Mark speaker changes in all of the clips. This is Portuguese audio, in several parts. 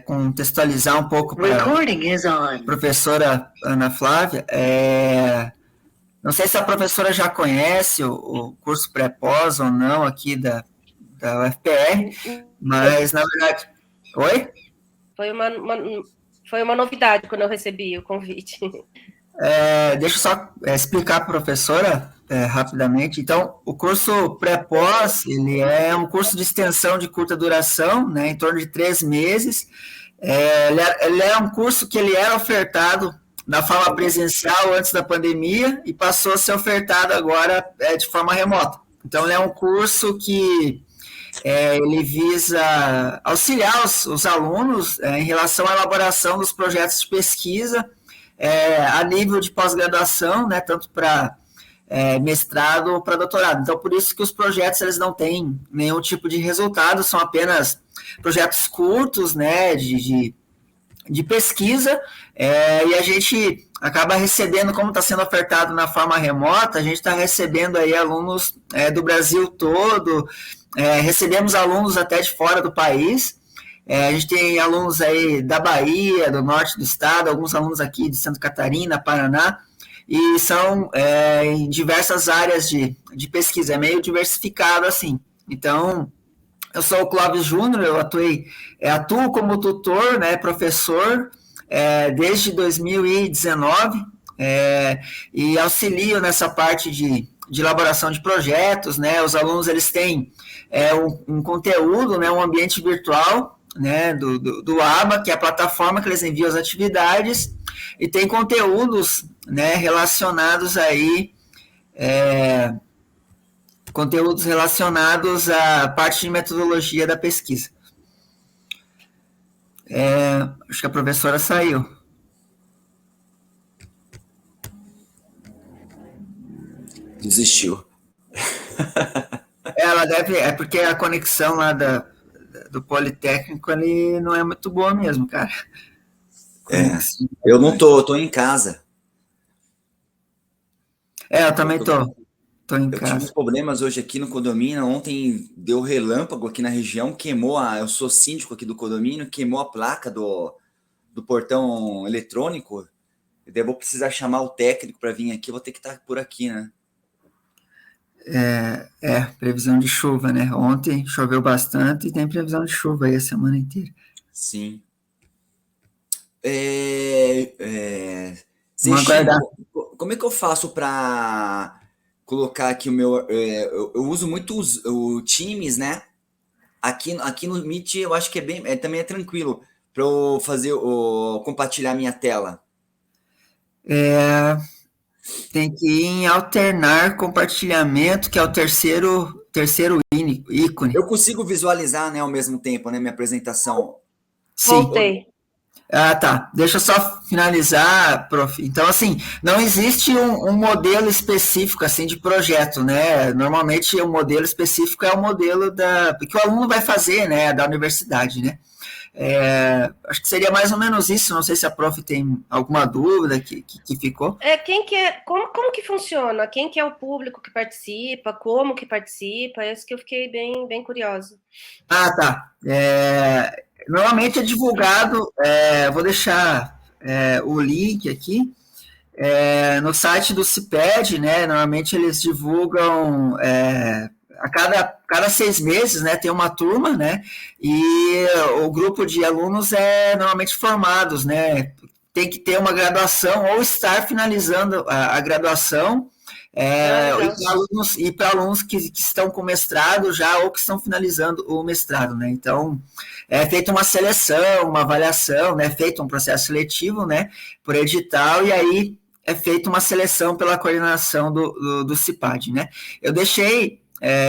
Speaker 1: contextualizar um pouco para a professora Ana Flávia. Não sei se a professora já conhece o curso pré-pós ou não aqui da UFPR, mas, na verdade... Oi?
Speaker 2: Foi uma novidade quando eu recebi o convite.
Speaker 1: Deixa eu só explicar para a professora rapidamente. Então, o curso pré-pós, ele é um curso de extensão de curta duração, né, em torno de 3 meses. Ele é um curso que ele era ofertado na forma presencial antes da pandemia e passou a ser ofertado agora de forma remota. Então, ele é um curso que ele visa auxiliar os alunos em relação à elaboração dos projetos de pesquisa a nível de pós-graduação, né, tanto para mestrado ou para doutorado. Então, por isso que os projetos eles não têm nenhum tipo de resultado, são apenas projetos curtos, né, de pesquisa, e a gente acaba recebendo, como está sendo ofertado na forma remota, a gente está recebendo aí alunos do Brasil todo, recebemos alunos até de fora do país. A gente tem alunos aí da Bahia, do norte do estado, alguns alunos aqui de Santa Catarina, Paraná, e são em diversas áreas de pesquisa, é meio diversificado assim. Então, eu sou o Clóvis Júnior, eu atuo como tutor, né, professor, desde 2019, e auxilio nessa parte de elaboração de projetos, né, os alunos eles têm um conteúdo, né, um ambiente virtual, né, do ABA, que é a plataforma que eles enviam as atividades, e tem conteúdos, né, relacionados aí, conteúdos relacionados à parte de metodologia da pesquisa. Acho que a professora saiu.
Speaker 3: Desistiu.
Speaker 1: Ela deve... É porque a conexão lá do Politécnico ali não é muito boa mesmo, cara.
Speaker 3: Eu não tô em casa.
Speaker 1: Eu também tô em casa.
Speaker 3: Eu tive uns problemas hoje aqui no condomínio. Ontem deu relâmpago aqui na região, eu sou síndico aqui do condomínio, queimou a placa do portão eletrônico. Eu vou precisar chamar o técnico para vir aqui, vou ter que estar por aqui, né?
Speaker 1: Previsão de chuva, né? Ontem choveu bastante e tem previsão de chuva aí a semana inteira.
Speaker 3: Sim. Como é que eu faço para colocar aqui o meu... eu uso muito o Teams, né? Aqui no Meet eu acho que também é tranquilo para eu compartilhar minha tela.
Speaker 1: Tem que ir em alternar compartilhamento, que é o terceiro ícone.
Speaker 3: Eu consigo visualizar, né, ao mesmo tempo, né, minha apresentação.
Speaker 1: Sim.
Speaker 2: Voltei.
Speaker 1: Tá. Deixa eu só finalizar, prof. Então, assim, não existe um modelo específico, assim, de projeto, né? Normalmente, o modelo específico é o modelo que o aluno vai fazer, né, da universidade, né? Acho que seria mais ou menos isso. Não sei se a prof tem alguma dúvida que ficou.
Speaker 2: Como que funciona? Quem que é o público que participa? Como que participa? Isso que eu fiquei bem curiosa.
Speaker 1: Tá. Normalmente é divulgado, vou deixar o link aqui, no site do CIPED, né? Normalmente eles divulgam a cada 6 meses, né? Tem uma turma, né? E o grupo de alunos é normalmente formados, né? Tem que ter uma graduação ou estar finalizando a graduação. E para alunos que estão com mestrado já ou que estão finalizando o mestrado, né? Então, é feita uma seleção, uma avaliação, né? Feito um processo seletivo, né? Por edital, e aí é feita uma seleção pela coordenação do CIPAD, né? Eu deixei...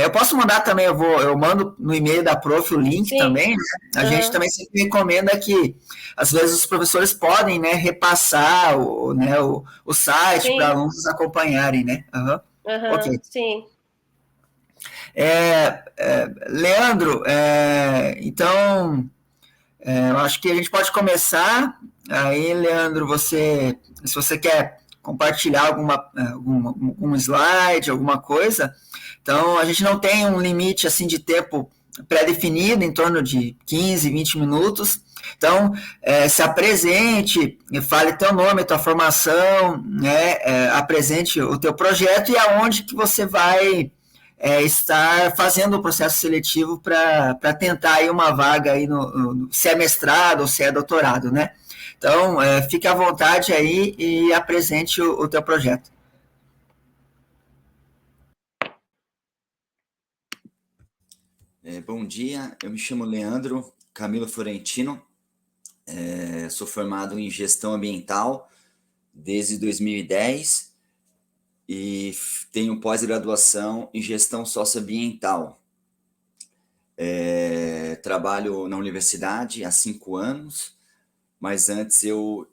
Speaker 1: eu posso mandar também, eu mando no e-mail da prof o link. Sim. Também, né? A gente também sempre recomenda que, às vezes, os professores podem, né, repassar o site para alunos acompanharem, né?
Speaker 2: Ok. Sim.
Speaker 1: Leandro, então, eu acho que a gente pode começar. Aí, Leandro, se você quer compartilhar algum slide, alguma coisa... Então, a gente não tem um limite assim de tempo pré-definido, em torno de 15, 20 minutos. Então, se apresente, fale teu nome, tua formação, né, apresente o teu projeto e aonde que você vai estar fazendo o processo seletivo para tentar aí uma vaga aí se é mestrado ou se é doutorado, né? Então, fique à vontade aí e apresente o teu projeto.
Speaker 3: Bom dia, eu me chamo Leandro Camilo Florentino, sou formado em gestão ambiental desde 2010 e tenho pós-graduação em gestão socioambiental. Trabalho na universidade há 5 anos, mas antes eu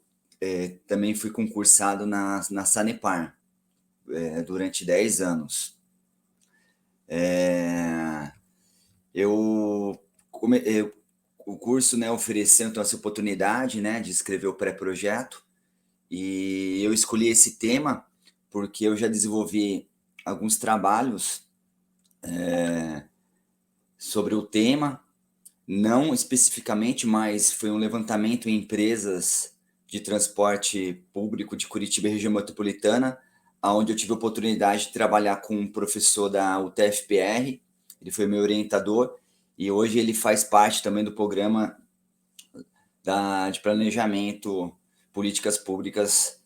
Speaker 3: também fui concursado na Sanepar durante 10 anos. O curso, né, ofereceu então essa oportunidade, né, de escrever o pré-projeto, e eu escolhi esse tema porque eu já desenvolvi alguns trabalhos sobre o tema, não especificamente, mas foi um levantamento em empresas de transporte público de Curitiba e região metropolitana, onde eu tive a oportunidade de trabalhar com um professor da UTFPR, ele foi meu orientador, e hoje ele faz parte também do programa de planejamento, políticas públicas,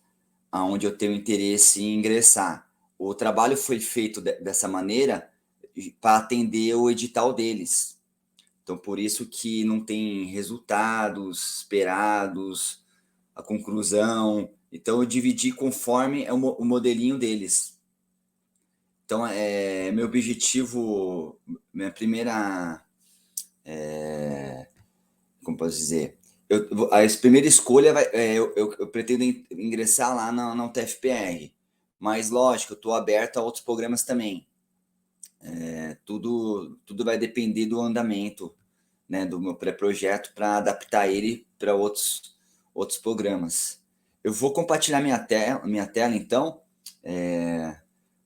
Speaker 3: onde eu tenho interesse em ingressar. O trabalho foi feito dessa maneira para atender o edital deles. Então, por isso que não tem resultados esperados, a conclusão. Então, eu dividi conforme o modelinho deles. Então, meu objetivo, minha primeira... como posso dizer? A primeira escolha, eu pretendo ingressar lá na UTFPR. Mas, lógico, eu estou aberto a outros programas também. Tudo vai depender do andamento, né, do meu pré-projeto para adaptar ele para outros programas. Eu vou compartilhar minha tela então,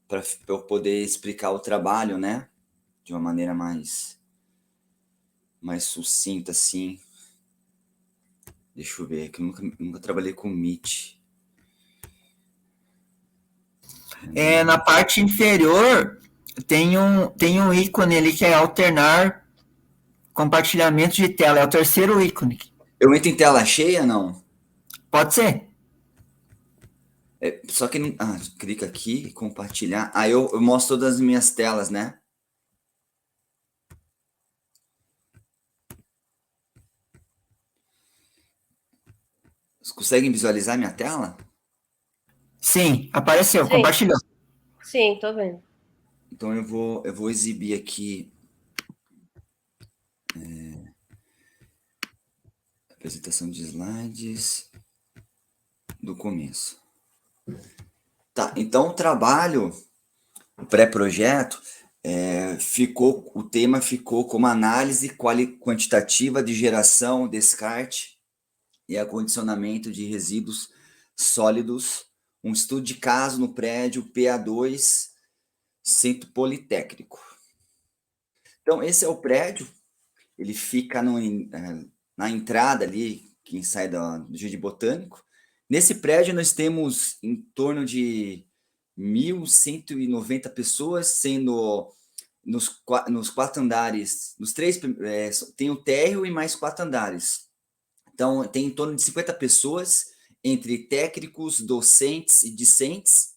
Speaker 3: para eu poder explicar o trabalho, né, de uma maneira mais sucinta, assim. Deixa eu ver, que eu nunca trabalhei com Meet.
Speaker 1: Na parte inferior tem um ícone ali que é alternar compartilhamento de tela, é o terceiro ícone.
Speaker 3: Eu entro em tela cheia, não?
Speaker 1: Pode ser.
Speaker 3: Só que não... clica aqui, compartilhar. Aí eu mostro todas as minhas telas, né? Vocês conseguem visualizar minha tela?
Speaker 1: Sim, apareceu,
Speaker 2: Sim.
Speaker 1: compartilhou.
Speaker 2: Sim, tô vendo.
Speaker 3: Então eu vou exibir aqui apresentação de slides do começo. Tá, então o trabalho, o pré-projeto, o tema ficou como análise quantitativa de geração, descarte e acondicionamento de resíduos sólidos, um estudo de caso no prédio PA2, Centro Politécnico. Então, esse é o prédio, ele fica na entrada ali, quem sai do Jardim Botânico. Nesse prédio, nós temos em torno de 1.190 pessoas, sendo nos 4 andares, nos 3, tem o térreo e mais 4 andares. Então, tem em torno de 50 pessoas, entre técnicos, docentes e discentes.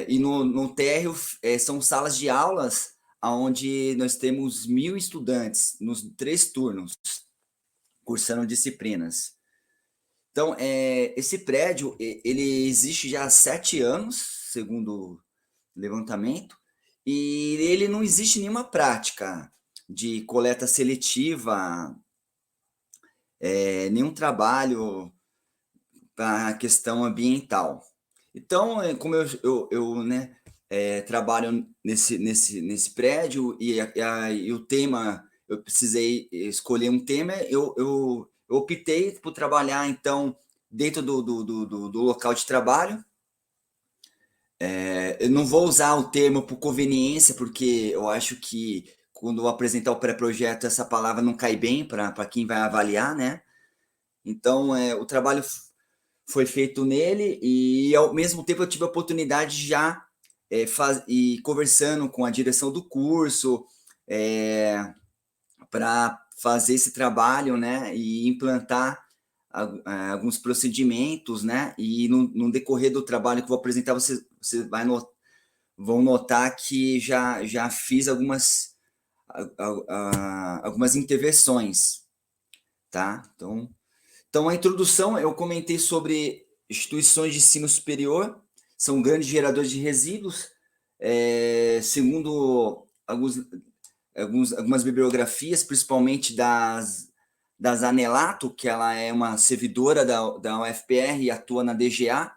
Speaker 3: E no térreo são salas de aulas, onde nós temos 1.000 estudantes, nos 3 turnos, cursando disciplinas. Então, esse prédio, ele existe já há 7 anos, segundo o levantamento, e ele não existe nenhuma prática de coleta seletiva, nenhum trabalho para a questão ambiental. Então, como eu né, trabalho nesse prédio e o tema, eu precisei escolher um tema, eu optei por trabalhar, então, dentro do local de trabalho. Eu não vou usar o termo por conveniência, porque eu acho que quando eu apresentar o pré-projeto, essa palavra não cai bem para quem vai avaliar, né? Então, o trabalho foi feito nele e, ao mesmo tempo, eu tive a oportunidade de já e conversando com a direção do curso para fazer esse trabalho, né? E implantar alguns procedimentos, né? E no decorrer do trabalho que eu vou apresentar, você vão notar que já fiz algumas intervenções, tá? Então, a introdução, eu comentei sobre instituições de ensino superior, são grandes geradores de resíduos, segundo algumas bibliografias, principalmente das Anelato, que ela é uma servidora da UFPR e atua na DGA.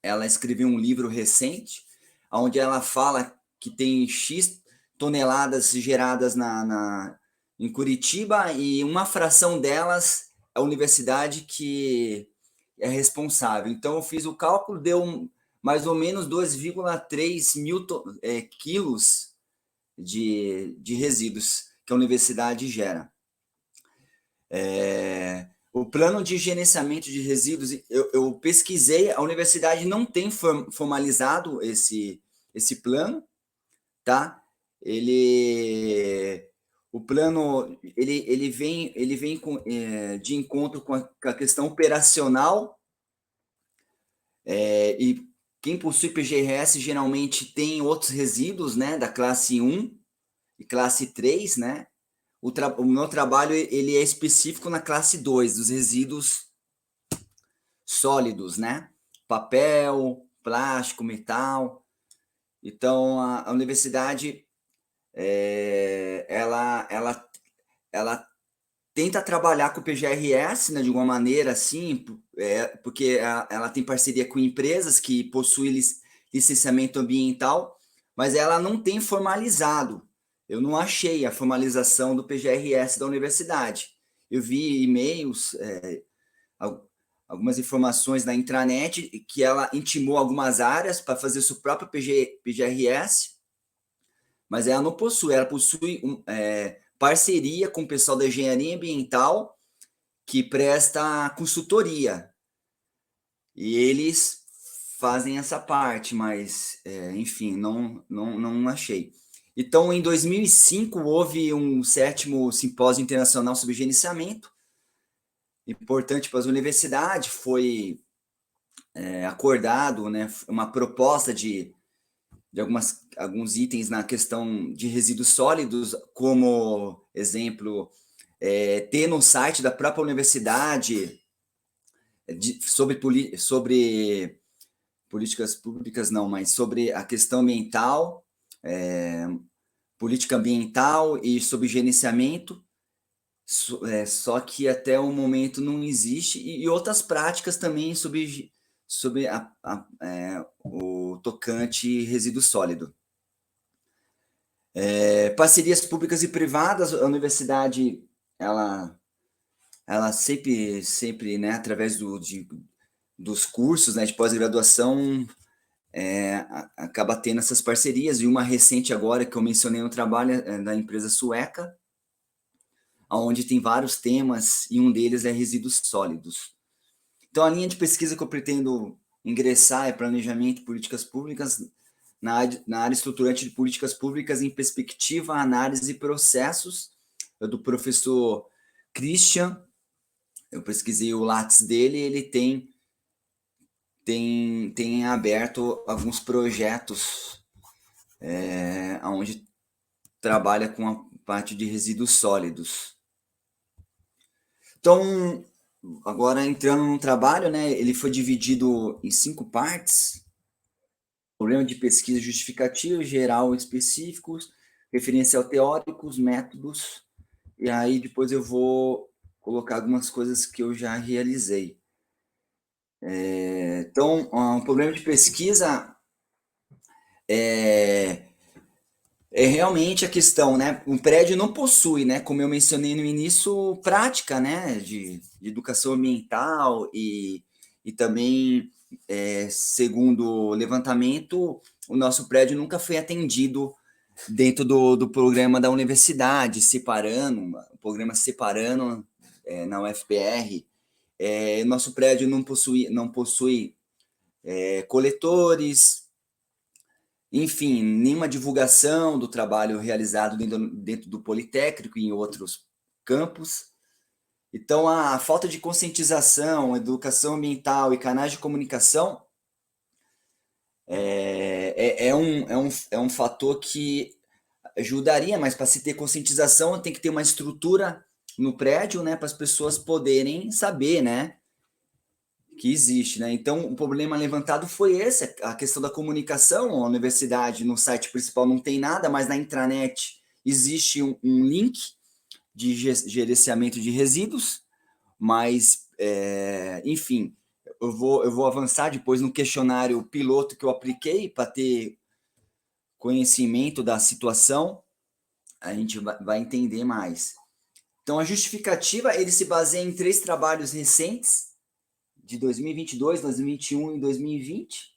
Speaker 3: Ela escreveu um livro recente, onde ela fala que tem X toneladas geradas em Curitiba e uma fração delas a universidade que é responsável. Então, eu fiz o cálculo, deu mais ou menos 2,3 mil quilos de resíduos que a universidade gera. O plano de gerenciamento de resíduos, eu pesquisei, a universidade não tem formalizado esse plano, tá? O plano ele vem de encontro com a questão operacional, e quem possui PGRS geralmente tem outros resíduos, né, da classe 1 e classe 3, né? O meu trabalho ele é específico na classe 2, dos resíduos sólidos, né? Papel, plástico, metal. Então, a universidade ela tenta trabalhar com o PGRS, né, de alguma maneira, assim, porque ela tem parceria com empresas que possuem licenciamento ambiental, mas ela não tem formalizado. Eu não achei a formalização do PGRS da universidade. Eu vi e-mails, algumas informações na intranet que ela intimou algumas áreas para fazer o seu próprio PGRS, mas ela não possui. Ela possui parceria com o pessoal da engenharia ambiental que presta consultoria. E eles fazem essa parte, mas, enfim, não achei. Então, em 2005, houve um 7º Simpósio Internacional sobre Gerenciamento, importante para as universidades, foi acordado, né, uma proposta de alguns itens na questão de resíduos sólidos, como exemplo, ter no site da própria universidade sobre políticas públicas, não, mas sobre a questão ambiental, política ambiental e sobre gerenciamento, só que até o momento não existe, e outras práticas também sobre o tocante resíduo sólido. Parcerias públicas e privadas, a universidade, ela sempre, né, através dos cursos, né, de pós-graduação, acaba tendo essas parcerias, e uma recente agora que eu mencionei no trabalho é da empresa sueca, onde tem vários temas, e um deles é resíduos sólidos. Então, a linha de pesquisa que eu pretendo ingressar é planejamento e políticas públicas na área estruturante de políticas públicas em perspectiva, análise e processos, do professor Christian. Eu pesquisei o Lattes dele, ele tem aberto alguns projetos onde trabalha com a parte de resíduos sólidos. Então, agora entrando no trabalho, né, ele foi dividido em 5 partes: problema de pesquisa justificativo, geral e específicos, referencial teóricos, métodos, e aí depois eu vou colocar algumas coisas que eu já realizei. Então, um problema de pesquisa é realmente a questão, né? Um prédio não possui, né? Como eu mencionei no início, prática, né? De educação ambiental e também, segundo o levantamento, o nosso prédio nunca foi atendido dentro do programa da universidade, o programa separando na UFPR. Nosso prédio não possui coletores, enfim, nenhuma divulgação do trabalho realizado dentro do Politécnico e em outros campos. Então, a falta de conscientização, educação ambiental e canais de comunicação é um fator que ajudaria, mas para se ter conscientização tem que ter uma estrutura no prédio, né, para as pessoas poderem saber, né, que existe, né? Então, o problema levantado foi esse, a questão da comunicação. A universidade, no site principal não tem nada, mas na intranet existe um link de gerenciamento de resíduos, mas, enfim, eu vou avançar depois no questionário piloto que eu apliquei para ter conhecimento da situação, a gente vai entender mais. Então, a justificativa, ele se baseia em 3 trabalhos recentes, de 2022, 2021 e 2020,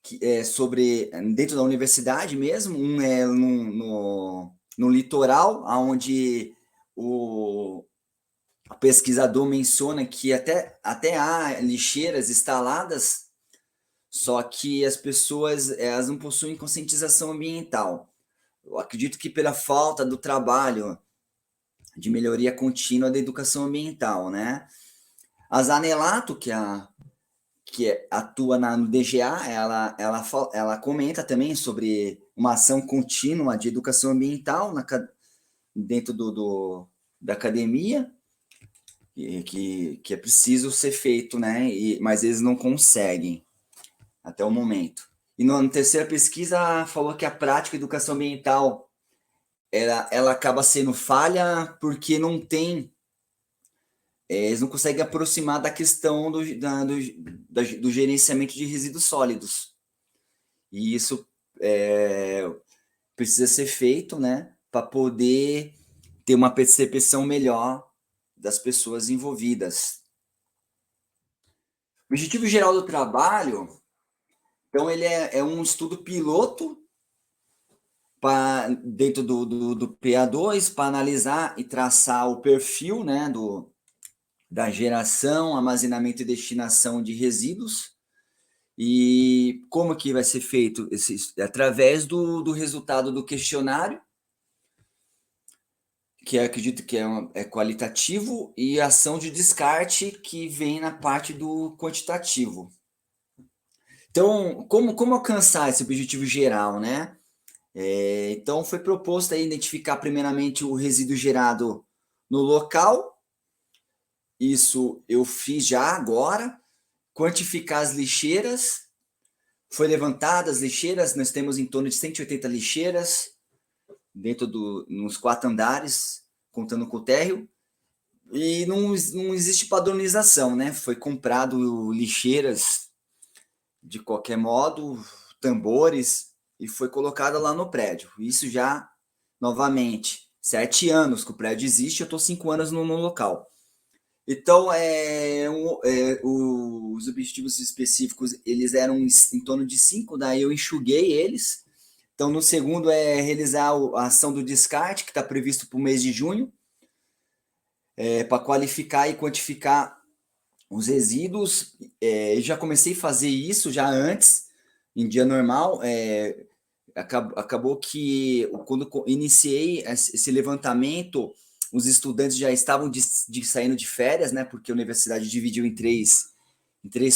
Speaker 3: que é sobre, dentro da universidade mesmo, um é no litoral, onde o pesquisador menciona que até há lixeiras instaladas, só que as pessoas elas não possuem conscientização ambiental. Eu acredito que pela falta do trabalho de melhoria contínua da educação ambiental, né? A Zanelato, que atua no DGA, ela comenta também sobre uma ação contínua de educação ambiental dentro da academia, que é preciso ser feito, né? Mas eles não conseguem até o momento. E na terceira pesquisa falou que a prática de educação ambiental ela acaba sendo falha porque não tem eles não conseguem aproximar da questão do gerenciamento de resíduos sólidos. E isso precisa ser feito, né, para poder ter uma percepção melhor das pessoas envolvidas. O objetivo geral do trabalho, então, ele é um estudo piloto dentro do PA2 para analisar e traçar o perfil, né, da geração, armazenamento e destinação de resíduos. E como que vai ser feito? Através do resultado do questionário, que eu acredito que é qualitativo, e ação de descarte, que vem na parte do quantitativo. Então, como alcançar esse objetivo geral, né? Então, foi proposto aí identificar primeiramente o resíduo gerado no local. Isso eu fiz já agora. Quantificar as lixeiras. Foi levantadas as lixeiras, nós temos em torno de 180 lixeiras nos 4 andares, contando com o térreo. E não existe padronização, né? Foi comprado lixeiras de qualquer modo, tambores, e foi colocada lá no prédio. Isso já, novamente, 7 anos que o prédio existe, eu estou 5 anos no local. Então, os objetivos específicos, eles eram em torno de 5, daí eu enxuguei eles. Então, no segundo é realizar a ação do descarte, que está previsto para o mês de junho, para qualificar e quantificar os resíduos. Já comecei a fazer isso já antes, em dia normal. Acabou que, quando iniciei esse levantamento, os estudantes já estavam saindo de férias, né? Porque a universidade dividiu em três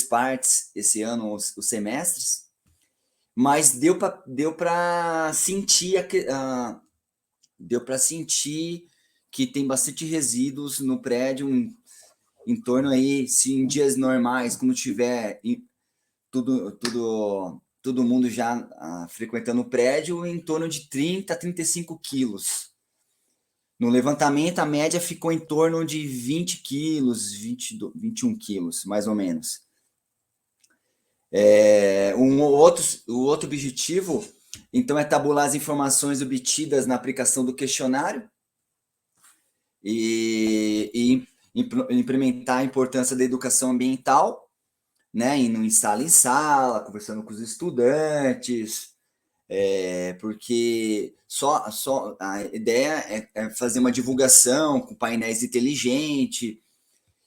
Speaker 3: partes esse ano os semestres, mas deu para sentir que tem bastante resíduos no prédio, em torno aí, se em dias normais, como tiver todo mundo já frequentando o prédio, em torno de 30 a 35 quilos. No levantamento, a média ficou em torno de 20 quilos, 21 quilos, mais ou menos. O outro objetivo, então, é tabular as informações obtidas na aplicação do questionário e implementar a importância da educação ambiental, né, indo em sala, conversando com os estudantes, porque só a ideia é fazer uma divulgação com painéis inteligentes,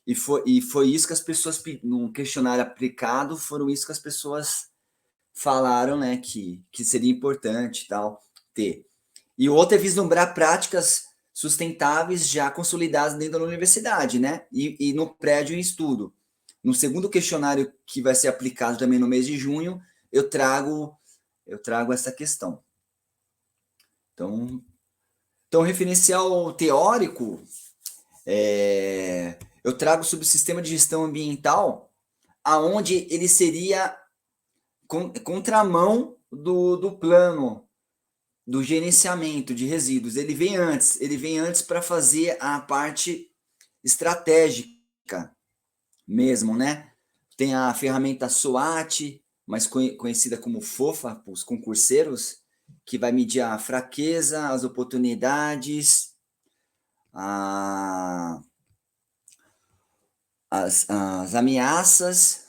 Speaker 3: e foi isso que as pessoas, num questionário aplicado, foram isso que as pessoas falaram, né, que seria importante tal, ter. E o outro é vislumbrar práticas sustentáveis já consolidadas dentro da universidade, né, e no prédio em estudo. No segundo questionário, que vai ser aplicado também no mês de junho, eu trago essa questão. Então referencial teórico, eu trago sobre o sistema de gestão ambiental, aonde ele seria contramão do plano do gerenciamento de resíduos. Ele vem antes para fazer a parte estratégica mesmo, né? Tem a ferramenta SWOT, mais conhecida como FOFA, para os concurseiros, que vai medir a fraqueza, as oportunidades, as ameaças,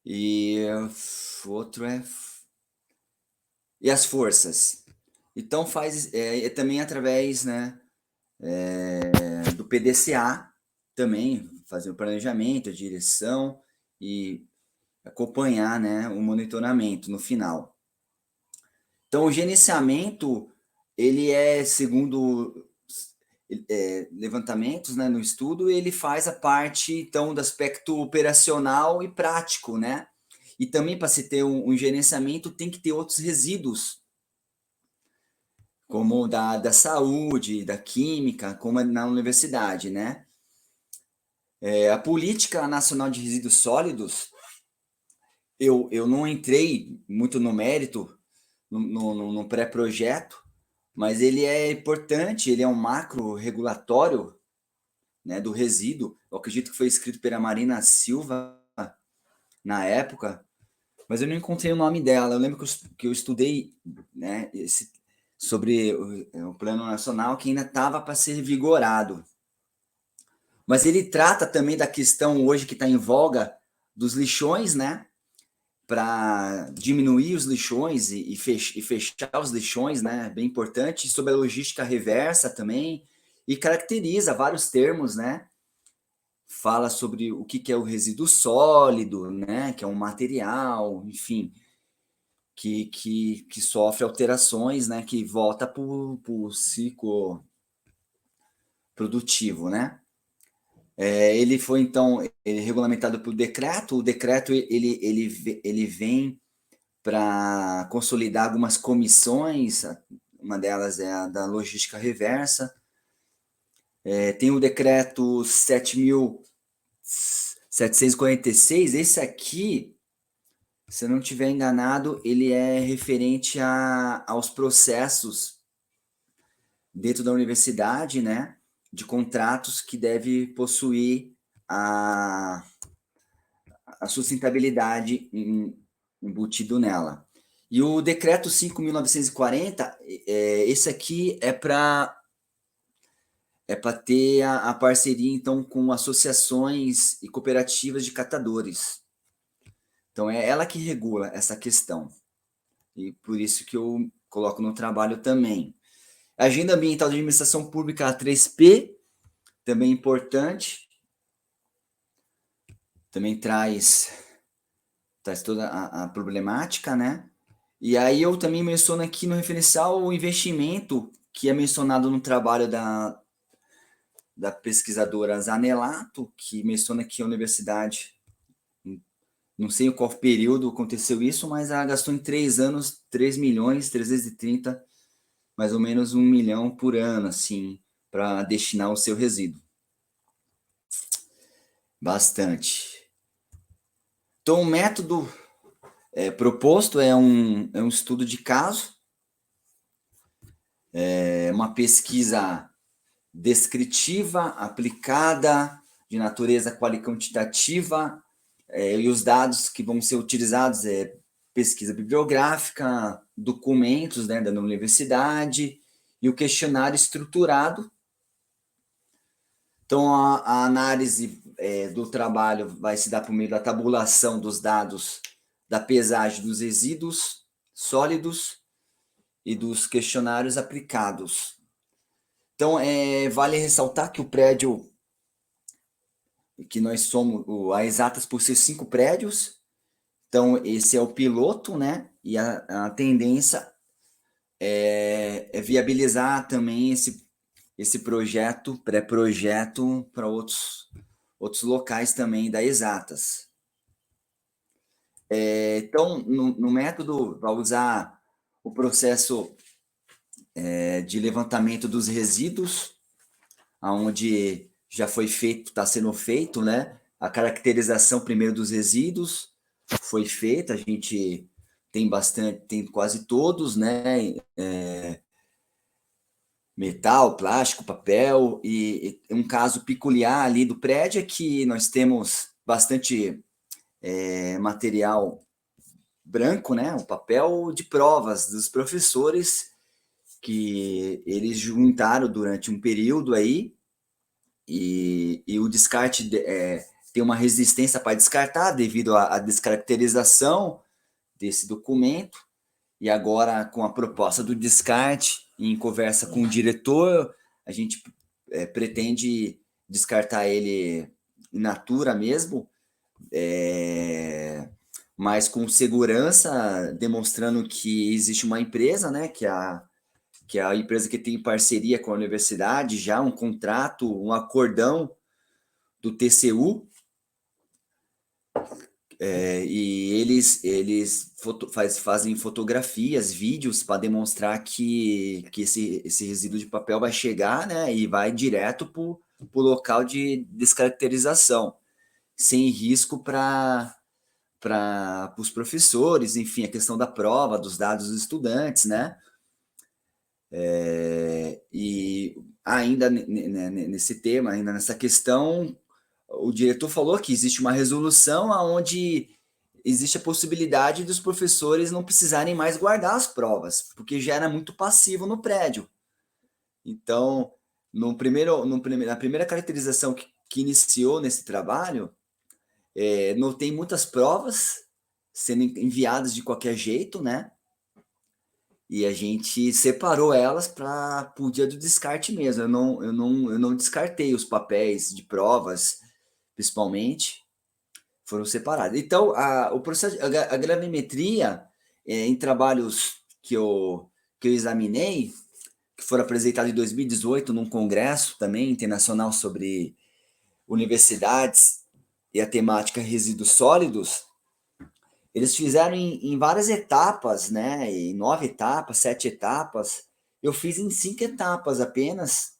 Speaker 3: e o outro e as forças. Então faz também através, né, do PDCA, também fazer o planejamento, a direção e acompanhar, né, o monitoramento no final. Então o gerenciamento, ele segundo levantamentos, né, no estudo, ele faz a parte, então, do aspecto operacional e prático, né? E também, para se ter um gerenciamento, tem que ter outros resíduos, como da saúde, da química, como na universidade, né? A Política Nacional de Resíduos Sólidos, eu não entrei muito no mérito, no pré-projeto, mas ele é importante, ele é um macro regulatório, né, do resíduo. Eu acredito que foi escrito pela Marina Silva na época, mas eu não encontrei o nome dela. Eu lembro que eu estudei, né, sobre o Plano Nacional, que ainda estava para ser vigorado. Mas ele trata também da questão hoje que está em voga dos lixões, né? Para diminuir os lixões e fechar os lixões, né? Bem importante. Sobre a logística reversa também. E caracteriza vários termos, né? Fala sobre o que é o resíduo sólido, né? Que é um material, enfim, que sofre alterações, né? Que volta para o ciclo produtivo, né? Ele foi, então, regulamentado por decreto. O decreto ele vem para consolidar algumas comissões, uma delas é a da logística reversa. Tem o decreto 7.746, esse aqui, se eu não estiver enganado, ele é referente aos processos dentro da universidade, né, de contratos que deve possuir a sustentabilidade embutido nela. E o decreto 5.940, esse aqui é para ter a parceria, então, com associações e cooperativas de catadores. Então, é ela que regula essa questão. E por isso que eu coloco no trabalho também. Agenda Ambiental de Administração Pública, a 3P, também importante. Também traz toda a problemática, né? E aí eu também menciono aqui no referencial o investimento que é mencionado no trabalho da pesquisadora Zanelato, que menciona que a universidade, não sei em qual período aconteceu isso, mas ela gastou em 3 anos 3.330.000, mais ou menos 1 milhão por ano, assim, para destinar o seu resíduo. Bastante. Então, o método proposto é um estudo de caso, uma pesquisa descritiva, aplicada, de natureza quantitativa, e os dados que vão ser utilizados pesquisa bibliográfica, documentos, né, da universidade, e o questionário estruturado. Então, a análise do trabalho vai se dar por meio da tabulação dos dados da pesagem dos resíduos sólidos e dos questionários aplicados. Então, vale ressaltar que o prédio, que nós somos, a Exatas possui 5 prédios, então esse é o piloto, né? E a tendência é viabilizar também esse projeto, pré-projeto, para outros locais também da Exatas. Então, no método, vai usar o processo de levantamento dos resíduos, onde já foi feito, está sendo feito, né? A caracterização primeiro dos resíduos foi feita, a gente tem bastante, tem quase todos, né? Metal, plástico, papel, e um caso peculiar ali do prédio é que nós temos bastante material branco, né? O papel de provas dos professores que eles juntaram durante um período aí, e o descarte tem uma resistência para descartar devido à descaracterização desse documento, e agora com a proposta do descarte, em conversa com o diretor, a gente pretende descartar ele in natura mesmo, mas com segurança, demonstrando que existe uma empresa, né, que é a empresa que tem parceria com a universidade, já um contrato, um acordão do TCU, e eles fazem fotografias, vídeos para demonstrar que esse resíduo de papel vai chegar, né, e vai direto para o local de descaracterização, sem risco para os professores, enfim, a questão da prova, dos dados dos estudantes, né? E ainda nesse tema, ainda nessa questão, o diretor falou que existe uma resolução onde existe a possibilidade dos professores não precisarem mais guardar as provas, porque já era muito passivo no prédio. Então, na primeira caracterização que iniciou nesse trabalho, não tem muitas provas sendo enviadas de qualquer jeito, né? E a gente separou elas para o dia do descarte mesmo. Eu não descartei os papéis de provas, principalmente, foram separados. Então, o processo, a gravimetria, em trabalhos que eu examinei, que foram apresentados em 2018 num congresso também internacional sobre universidades e a temática resíduos sólidos, eles fizeram em várias etapas, né? Em 9 etapas, 7 etapas. Eu fiz em 5 etapas apenas.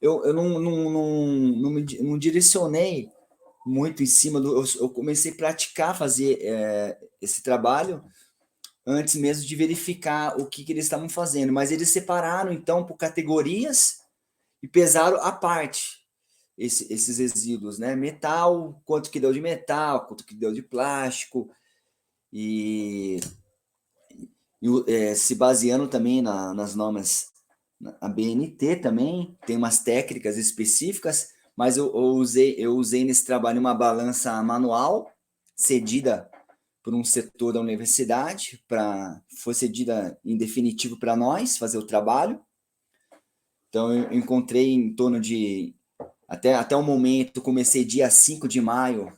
Speaker 3: Eu não direcionei muito em cima do. Eu comecei a praticar, fazer esse trabalho antes mesmo de verificar o que eles estavam fazendo. Mas eles separaram, então, por categorias e pesaram à parte esses resíduos, né? Metal, quanto que deu de metal, quanto que deu de plástico. E se baseando também nas normas, a BNT também tem umas técnicas específicas, mas eu usei nesse trabalho uma balança manual, cedida por um setor da universidade, foi cedida em definitivo para nós fazer o trabalho. Então, eu encontrei em torno de, até o momento, comecei dia 5 de maio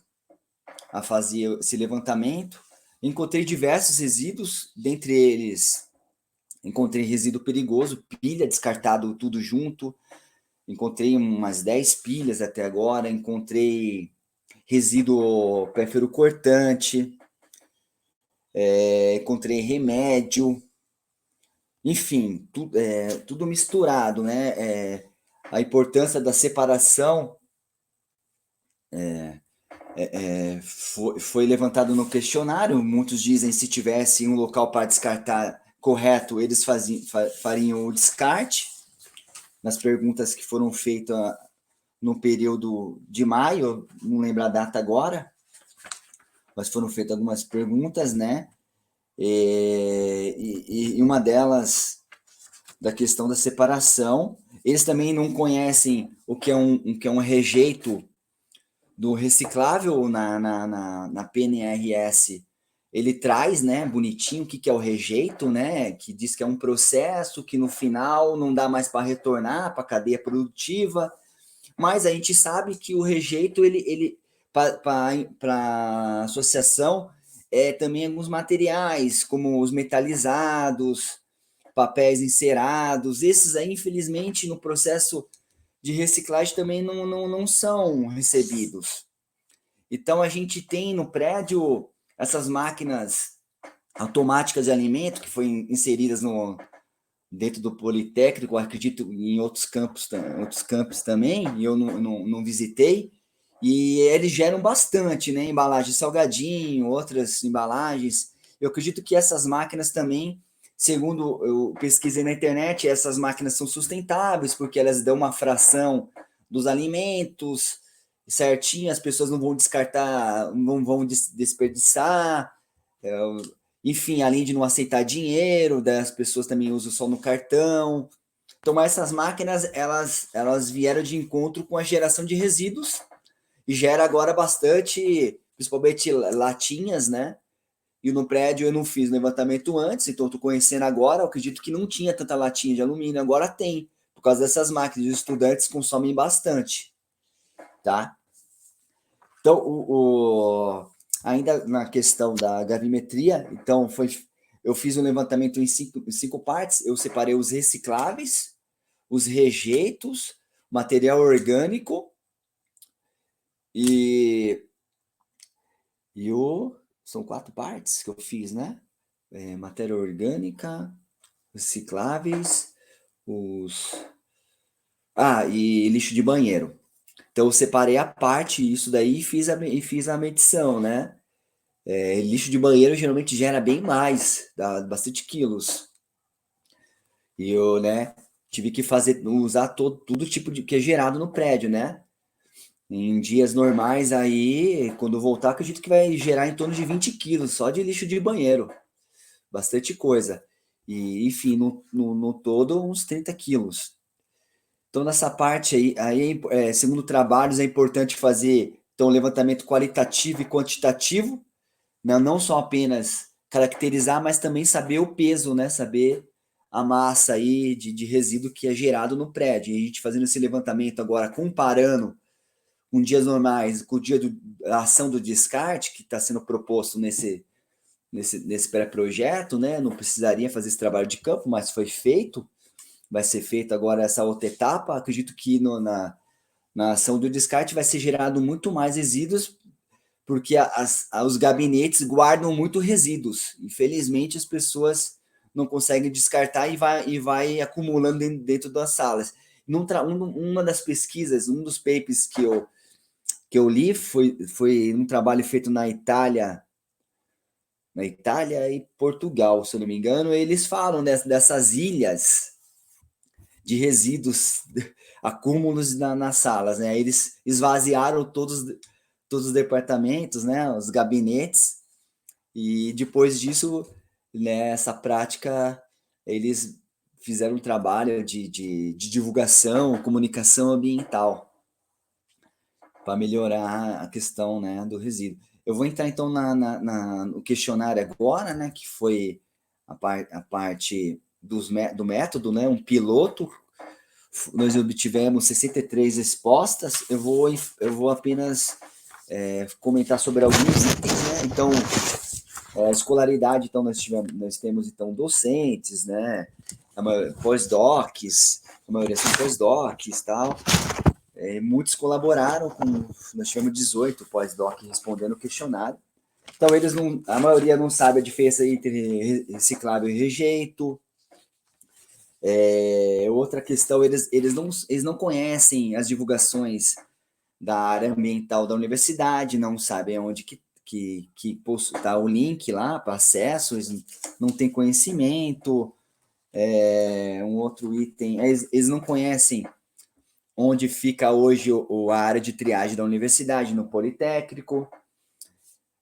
Speaker 3: a fazer esse levantamento. Encontrei diversos resíduos, dentre eles encontrei resíduo perigoso, pilha descartado tudo junto, encontrei umas 10 pilhas até agora, encontrei resíduo pérfuro cortante, encontrei remédio, enfim, tudo misturado, né? A importância da separação foi levantado no questionário. Muitos dizem se tivesse um local para descartar correto, eles fariam o descarte. Nas perguntas que foram feitas no período de maio, não lembro a data agora, mas foram feitas algumas perguntas, né? E uma delas, da questão da separação. Eles também não conhecem o que é um rejeito do reciclável na PNRS. ele traz, né, bonitinho, o que é o rejeito, né, que diz que é um processo que no final não dá mais para retornar para a cadeia produtiva, mas a gente sabe que o rejeito, ele para a associação, também alguns materiais, como os metalizados, papéis encerados, esses aí, infelizmente, no processo de reciclagem também não são recebidos. Então, a gente tem no prédio essas máquinas automáticas de alimento que foram inseridas dentro do Politécnico, acredito em outros campos também, e eu não visitei, e eles geram bastante, né? Embalagem salgadinho, outras embalagens. Eu acredito que essas máquinas também, segundo eu pesquisei na internet, essas máquinas são sustentáveis, porque elas dão uma fração dos alimentos certinho, as pessoas não vão descartar, não vão desperdiçar, enfim, além de não aceitar dinheiro, as pessoas também usam só no cartão. Então, essas máquinas, elas vieram de encontro com a geração de resíduos e gera agora bastante, principalmente latinhas, né? E no prédio eu não fiz levantamento antes, então estou conhecendo agora. Eu acredito que não tinha tanta latinha de alumínio, agora tem, por causa dessas máquinas. Os estudantes consomem bastante, tá? Então, ainda na questão da gravimetria, então eu fiz um levantamento em cinco partes. Eu separei os recicláveis, os rejeitos, material orgânico e são 4 partes que eu fiz, né? Matéria orgânica, recicláveis, e lixo de banheiro. Então eu separei a parte isso daí e fiz a medição, né? Lixo de banheiro geralmente gera bem mais, dá bastante quilos. E eu, né, tive que usar todo tipo de que é gerado no prédio, né? Em dias normais aí, quando voltar, acredito que vai gerar em torno de 20 quilos só de lixo de banheiro. Bastante coisa. E, enfim, no todo, uns 30 quilos. Então, nessa parte aí segundo trabalhos, é importante fazer então, levantamento qualitativo e quantitativo, né? Não só apenas caracterizar, mas também saber o peso, né? Saber a massa aí de resíduo que é gerado no prédio. E a gente fazendo esse levantamento agora, comparando com dias normais, com o dia da ação do descarte, que está sendo proposto nesse pré-projeto, né? Não precisaria fazer esse trabalho de campo, mas foi feito. Vai ser feita agora essa outra etapa. Acredito que na ação do descarte vai ser gerado muito mais resíduos, porque os gabinetes guardam muito resíduos. Infelizmente, as pessoas não conseguem descartar e vai acumulando dentro das salas. Uma das pesquisas, um dos papers que eu li foi um trabalho feito na Itália e Portugal, se eu não me engano. Eles falam dessas ilhas de resíduos, acúmulos nas salas, né? Eles esvaziaram todos os departamentos, né? Os gabinetes, e depois disso, né, essa prática, eles fizeram um trabalho de divulgação, comunicação ambiental para melhorar a questão, né, do resíduo. Eu vou entrar então no questionário agora, né, que foi a parte do método, né, um piloto. Nós obtivemos 63 respostas. Eu vou apenas comentar sobre alguns itens, né? Então, escolaridade, então nós temos então docentes, né? Pós-docs, a maioria são pós-docs e tal. Muitos colaboraram nós tivemos 18 pós-doc respondendo o questionário. Então, a maioria não sabe a diferença entre reciclável e rejeito. Outra questão, eles não conhecem as divulgações da área ambiental da universidade, não sabem onde que está o link lá para acesso, eles não têm conhecimento. Um outro item, eles não conhecem onde fica hoje a área de triagem da universidade, no Politécnico.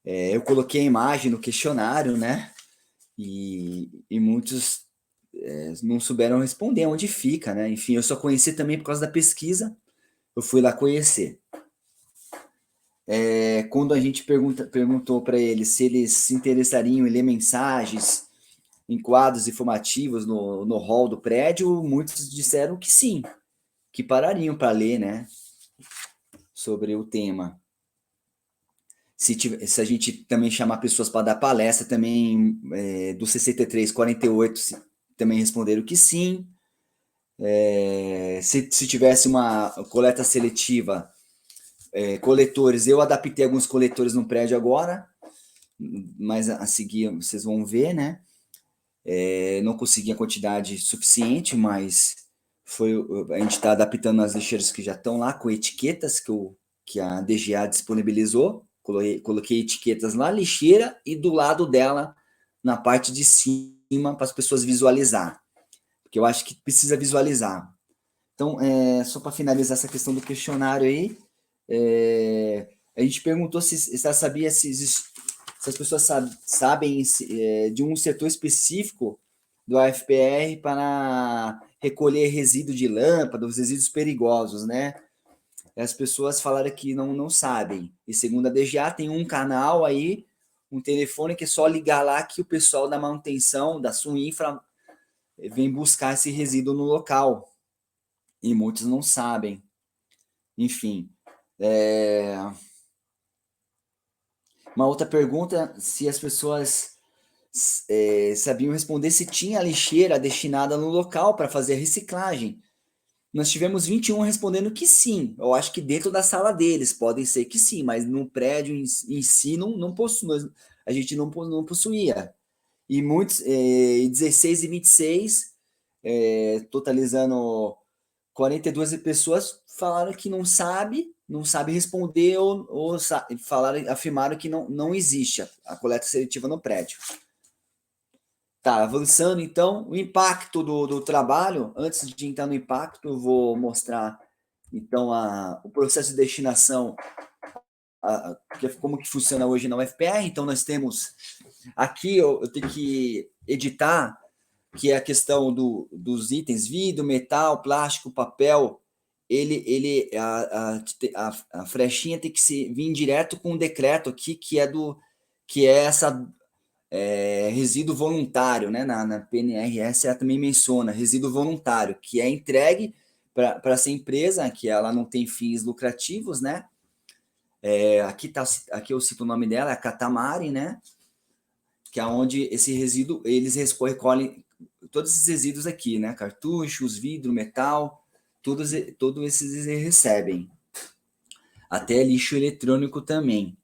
Speaker 3: Eu coloquei a imagem no questionário, né? E muitos não souberam responder onde fica, né? Enfim, eu só conheci também por causa da pesquisa, eu fui lá conhecer. quando a gente perguntou para eles se eles se interessariam em ler mensagens em quadros informativos no hall do prédio, muitos disseram que sim, que parariam para ler, né, sobre o tema. Se a gente também chamar pessoas para dar palestra, também do 6348 também responderam que sim. Se tivesse uma coleta seletiva, coletores, eu adaptei alguns coletores no prédio agora, mas a seguir vocês vão ver, né? Não consegui a quantidade suficiente, mas a gente está adaptando as lixeiras que já estão lá com etiquetas que a DGA disponibilizou. Coloquei etiquetas na lixeira e do lado dela, na parte de cima, para as pessoas visualizar, porque eu acho que precisa visualizar. Então, só para finalizar essa questão do questionário aí, a gente perguntou se ela sabia se as pessoas sabem de um setor específico do AFPR para recolher resíduo de lâmpada, os resíduos perigosos, né? As pessoas falaram que não sabem. E segundo a DGA, tem um canal aí, um telefone que é só ligar lá que o pessoal da manutenção, da Suinfra, vem buscar esse resíduo no local. E muitos não sabem. Enfim. Uma outra pergunta, se as pessoas sabiam responder se tinha lixeira destinada no local para fazer a reciclagem. Nós tivemos 21 respondendo que sim. Eu acho que dentro da sala deles podem ser que sim, mas no prédio em si não possui, a gente não possuía. E muitos, 16 e 26, totalizando 42 pessoas, falaram que não sabe responder ou afirmaram que não existe a coleta seletiva no prédio. Tá, avançando então, o impacto do trabalho. Antes de entrar no impacto, eu vou mostrar então o processo de destinação, como que funciona hoje na UFPR. Então nós temos aqui, eu tenho que editar, que é a questão dos itens, vidro, metal, plástico, papel. A flechinha tem que vir direto com um decreto aqui, que é essa resíduo voluntário, né? Na PNRS ela também menciona resíduo voluntário, que é entregue para essa empresa, que ela não tem fins lucrativos, né? Aqui eu cito o nome dela, é a Catamari, né? Que é onde esse resíduo, eles recolhem todos esses resíduos aqui, né? Cartuchos, vidro, metal, todos esses eles recebem. Até lixo eletrônico também.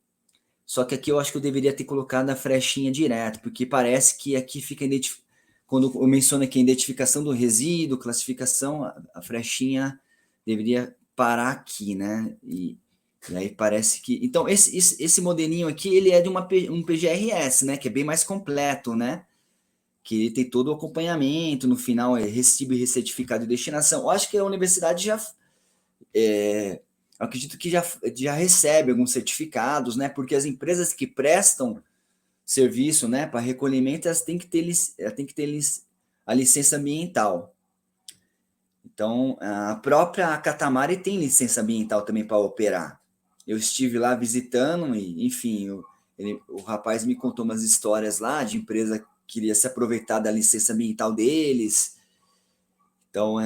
Speaker 3: Só que aqui eu acho que eu deveria ter colocado a flechinha direto, porque parece que aqui fica quando eu menciono aqui a identificação do resíduo, classificação, a flechinha deveria parar aqui, né? E aí parece que... Então, esse modelinho aqui, ele é de um PGRS, né? Que é bem mais completo, né? Que ele tem todo o acompanhamento, no final é recibo e certificado de destinação. Eu acho que a universidade já... acredito que já recebe alguns certificados, né? Porque as empresas que prestam serviço, né, para recolhimento, elas têm que ter a licença ambiental. Então, a própria Catamari tem licença ambiental também para operar. Eu estive lá visitando e, enfim, o rapaz me contou umas histórias lá de empresa que queria se aproveitar da licença ambiental deles. Então,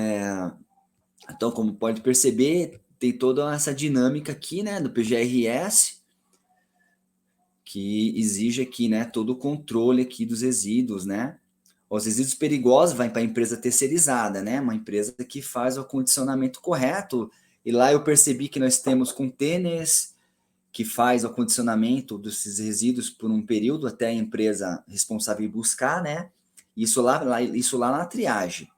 Speaker 3: como pode perceber, tem toda essa dinâmica aqui, né, do PGRS, que exige aqui, né, todo o controle aqui dos resíduos, né? Os resíduos perigosos vai para a empresa terceirizada, né? Uma empresa que faz o acondicionamento correto. E lá eu percebi que nós temos containers que faz o acondicionamento desses resíduos por um período até a empresa responsável buscar, né? Isso lá na triagem.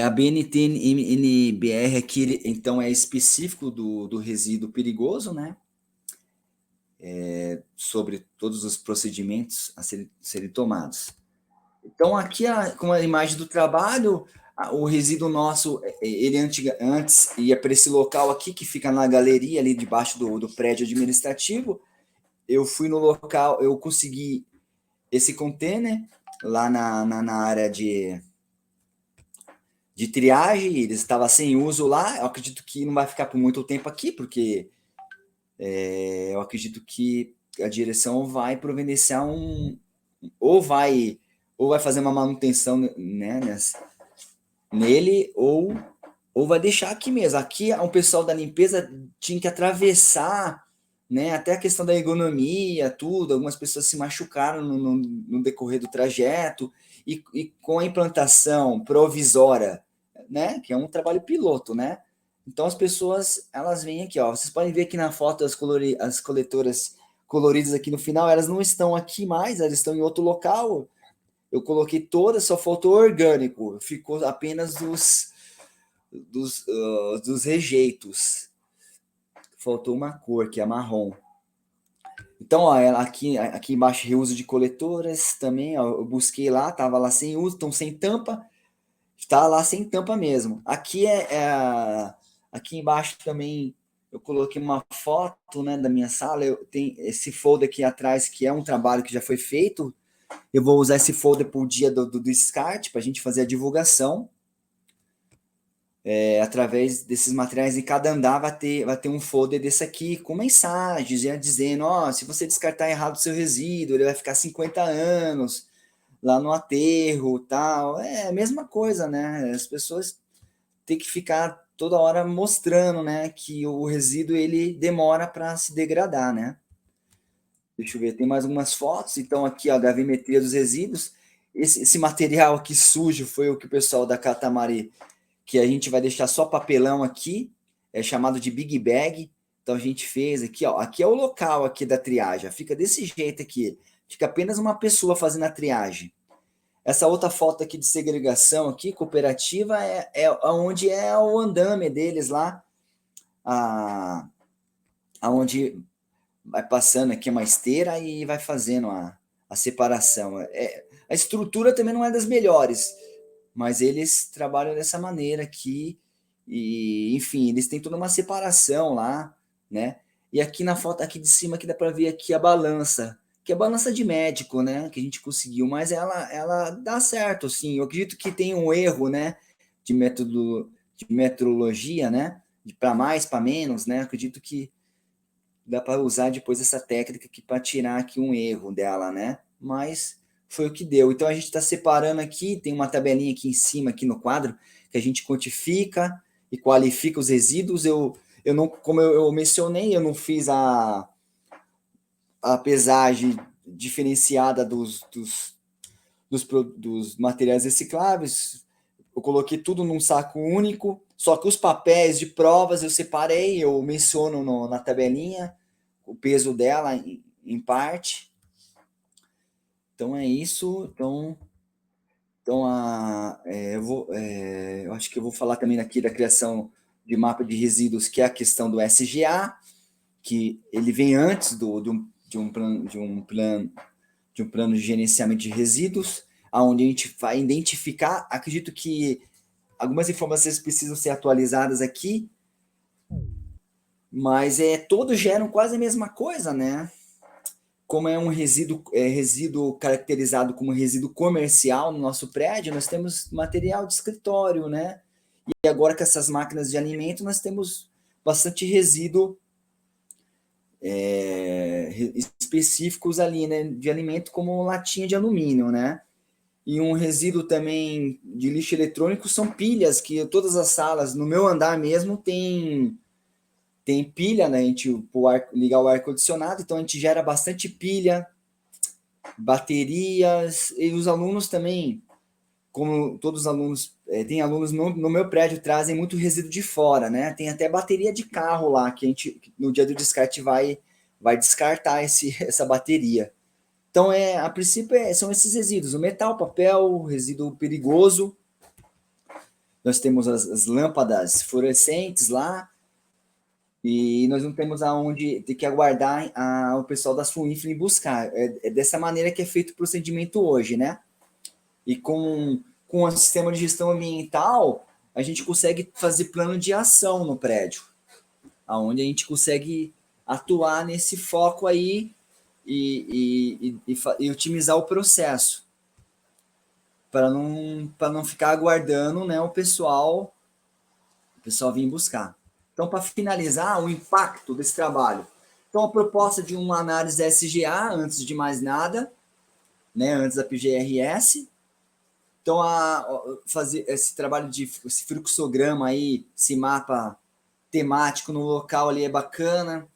Speaker 3: A BNT-NBR aqui, então, é específico do resíduo perigoso, né? Sobre todos os procedimentos a serem tomados. Então, aqui, com a imagem do trabalho, o resíduo nosso, ele antes ia para esse local aqui, que fica na galeria, ali debaixo do prédio administrativo. Eu fui no local, eu consegui esse container lá na área de triagem, ele estava sem uso lá. Eu acredito que não vai ficar por muito tempo aqui, porque eu acredito que a direção vai providenciar ou vai fazer uma manutenção, né, nele, ou vai deixar aqui mesmo. Aqui o pessoal da limpeza tinha que atravessar, né, até a questão da ergonomia, tudo. Algumas pessoas se machucaram no decorrer do trajeto, e com a implantação provisória, né, que é um trabalho piloto, né? Então as pessoas, elas vêm aqui, ó. Vocês podem ver aqui na foto as coletoras coloridas aqui no final, elas não estão aqui mais, elas estão em outro local. Eu coloquei todas, só faltou orgânico, ficou apenas dos rejeitos. Faltou uma cor, que é marrom. Então, ó, aqui embaixo, reuso de coletoras também, ó, eu busquei lá, tava lá sem uso, estão sem tampa, está lá sem tampa mesmo. Aqui aqui embaixo também eu coloquei uma foto, né, da minha sala. Eu tenho esse folder aqui atrás, que é um trabalho que já foi feito. Eu vou usar esse folder por dia do descarte, para a gente fazer a divulgação. Através desses materiais, em cada andar vai ter um folder desse aqui, com mensagens, já dizendo, ó, se você descartar errado o seu resíduo, ele vai ficar 50 anos lá no aterro, tal. É a mesma coisa, né? As pessoas têm que ficar toda hora mostrando, né, que o resíduo, ele demora para se degradar, né? Deixa eu ver, tem mais algumas fotos. Então, aqui, ó, a gravimetria dos resíduos. Esse material aqui sujo foi o que o pessoal da Catamari, que a gente vai deixar só papelão aqui, é chamado de Big Bag. Então, a gente fez aqui, ó. Aqui é o local aqui da triagem. Fica desse jeito aqui. Fica apenas uma pessoa fazendo a triagem. Essa outra foto aqui de segregação aqui, cooperativa, é onde é o andame deles lá, aonde vai passando aqui uma esteira e vai fazendo a separação. A estrutura também não é das melhores, mas eles trabalham dessa maneira aqui, e enfim, eles têm toda uma separação lá, né? E aqui na foto aqui de cima, que dá para ver aqui a balança, que é a balança de médico, né? Que a gente conseguiu, mas ela dá certo, sim. Eu acredito que tem um erro, né? De método, de metrologia, né? De para mais, para menos, né? Eu acredito que dá para usar depois essa técnica aqui para tirar aqui um erro dela, né? Mas foi o que deu. Então a gente está separando aqui, tem uma tabelinha aqui em cima, aqui no quadro, que a gente quantifica e qualifica os resíduos. Eu não, como eu mencionei, eu não fiz a pesagem diferenciada dos materiais recicláveis. Eu coloquei tudo num saco único, só que os papéis de provas eu separei, eu menciono na tabelinha o peso dela em parte. Então é isso. Então eu acho que eu vou falar também aqui da criação de mapa de resíduos, que é a questão do SGA, que ele vem antes de um plano de gerenciamento de resíduos, onde a gente vai identificar. Acredito que algumas informações precisam ser atualizadas aqui, mas todos geram quase a mesma coisa, né? Como é um resíduo caracterizado como resíduo comercial no nosso prédio, nós temos material de escritório, né? E agora com essas máquinas de alimento, nós temos bastante resíduo específicos ali, né? De alimento, como latinha de alumínio, né? E um resíduo também de lixo eletrônico são pilhas, que todas as salas, no meu andar mesmo, tem pilha, né? A gente ligar o ar-condicionado, então a gente gera bastante pilha, baterias, e os alunos também, como todos os alunos, tem alunos no meu prédio, trazem muito resíduo de fora, né? Tem até bateria de carro lá, que a gente, no dia do descarte, vai descartar essa bateria. Então, a princípio, são esses resíduos: o metal, papel, resíduo perigoso. Nós temos as lâmpadas fluorescentes lá, e nós não temos aonde ter que aguardar o pessoal da Suinfra buscar. É dessa maneira que é feito o procedimento hoje, né? E com o sistema de gestão ambiental, a gente consegue fazer plano de ação no prédio, onde a gente consegue atuar nesse foco aí e otimizar o processo. para não ficar aguardando, né, o pessoal vir buscar. Então, para finalizar, o impacto desse trabalho. Então, a proposta de uma análise SGA, antes de mais nada, né, antes da PGRS. Então, fazer esse trabalho esse fluxograma aí, esse mapa temático no local ali é bacana,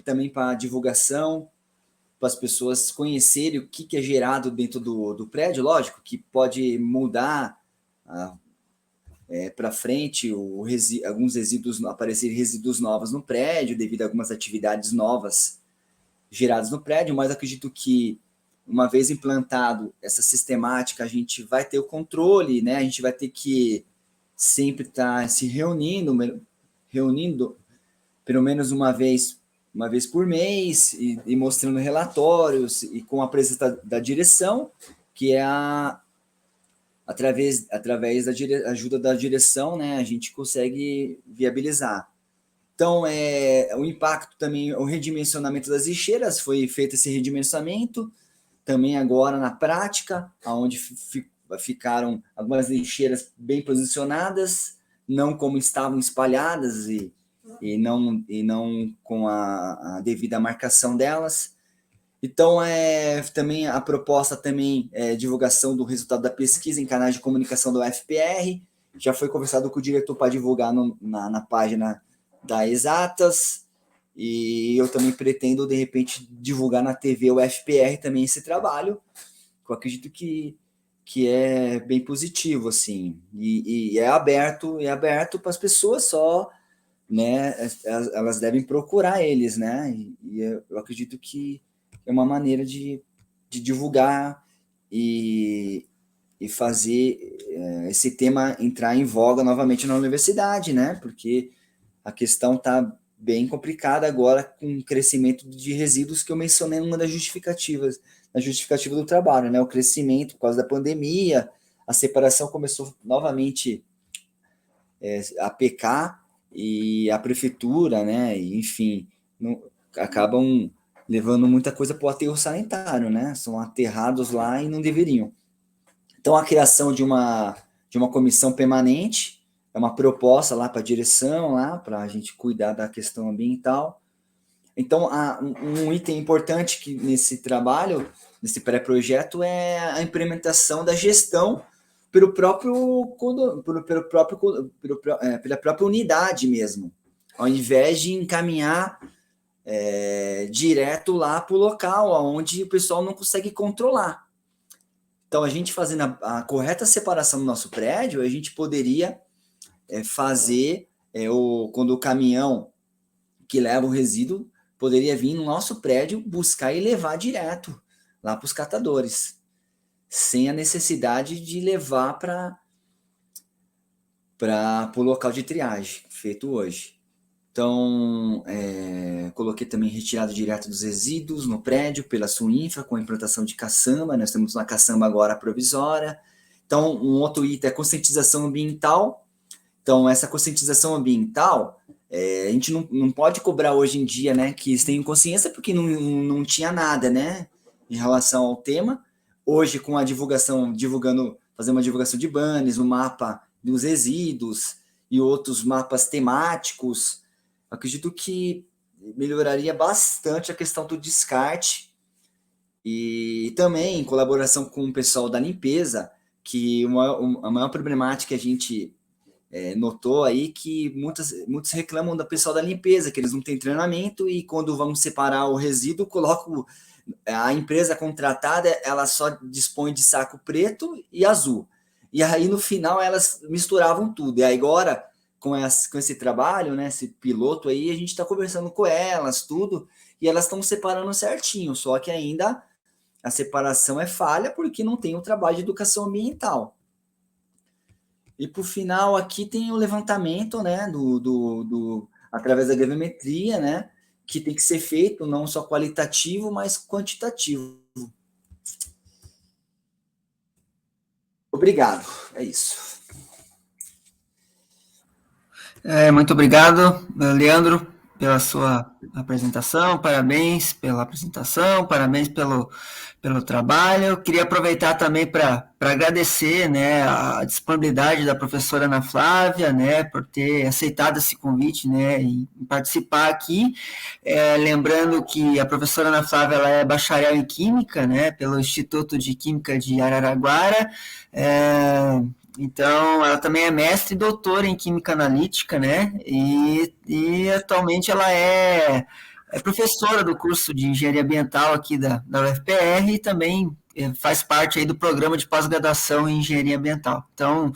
Speaker 3: também para divulgação, para as pessoas conhecerem o que é gerado dentro do prédio, lógico, que pode mudar para frente, alguns resíduos, aparecerem resíduos novos no prédio, devido a algumas atividades novas geradas no prédio, mas acredito que, uma vez implantado essa sistemática, a gente vai ter o controle, né? A gente vai ter que sempre estar se reunindo pelo menos uma vez por mês, e mostrando relatórios, e com a presença da direção, que é através da ajuda da direção, né, a gente consegue viabilizar. Então, o impacto também, o redimensionamento das lixeiras, foi feito esse redimensionamento, também agora na prática, onde ficaram algumas lixeiras bem posicionadas, não como estavam espalhadas e não com a devida marcação delas. Então, também a proposta também é divulgação do resultado da pesquisa em canais de comunicação do UFPR. Já foi conversado com o diretor para divulgar na página da Exatas, e eu também pretendo, de repente, divulgar na TV UFPR também esse trabalho, que eu acredito que é bem positivo, assim, e é aberto para as pessoas só, né, elas devem procurar eles, né, e eu acredito que é uma maneira de divulgar e fazer esse tema entrar em voga novamente na universidade, né, porque a questão está bem complicada agora com o crescimento de resíduos que eu mencionei numa das justificativas, na justificativa do trabalho, né, o crescimento por causa da pandemia, a separação começou novamente a pecar, e a prefeitura, né, enfim, acabam levando muita coisa para o aterro sanitário, né? São aterrados lá e não deveriam. Então, a criação de uma comissão permanente é uma proposta lá para a direção, lá para a gente cuidar da questão ambiental. Então, um item importante que nesse trabalho, nesse pré-projeto, é a implementação da gestão pela própria unidade mesmo, ao invés de encaminhar direto lá para o local onde o pessoal não consegue controlar. Então, a gente fazendo a correta separação do nosso prédio, a gente poderia fazer, quando o caminhão que leva o resíduo poderia vir no nosso prédio buscar e levar direto lá para os catadores, sem a necessidade de levar para o local de triagem, feito hoje. Então, coloquei também retirada direto dos resíduos no prédio pela Suinfra, com a implantação de caçamba. Nós temos uma caçamba agora provisória. Então, um outro item é conscientização ambiental. Então, essa conscientização ambiental, a gente não pode cobrar hoje em dia, né, que eles tenham consciência, porque não tinha nada, né, em relação ao tema. Hoje, com a divulgação, fazer uma divulgação de banners, um mapa dos resíduos e outros mapas temáticos, acredito que melhoraria bastante a questão do descarte, e também em colaboração com o pessoal da limpeza, que a maior problemática que a gente notou aí, que muitos reclamam do pessoal da limpeza, que eles não têm treinamento, e quando vão separar o resíduo, colocam a empresa contratada, ela só dispõe de saco preto e azul, e aí no final elas misturavam tudo. E aí agora, com esse trabalho, né, esse piloto aí, a gente está conversando com elas, tudo, e elas estão separando certinho, só que ainda a separação é falha, porque não tem o trabalho de educação ambiental. E por final, aqui tem o levantamento, né, através da gravimetria, né, que tem que ser feito não só qualitativo, mas quantitativo. Obrigado, é isso.
Speaker 1: Muito obrigado, Leandro, pela sua apresentação, parabéns pela apresentação, parabéns pelo trabalho. Eu queria aproveitar também para agradecer, né, a disponibilidade da professora Ana Flávia, né, por ter aceitado esse convite, né, e participar aqui. Lembrando que a professora Ana Flávia ela é bacharel em Química, né, pelo Instituto de Química de Araraquara. Então, ela também é mestre e doutora em Química Analítica, né? E atualmente ela é professora do curso de Engenharia Ambiental aqui da UFPR e também faz parte aí do programa de pós-graduação em Engenharia Ambiental. Então,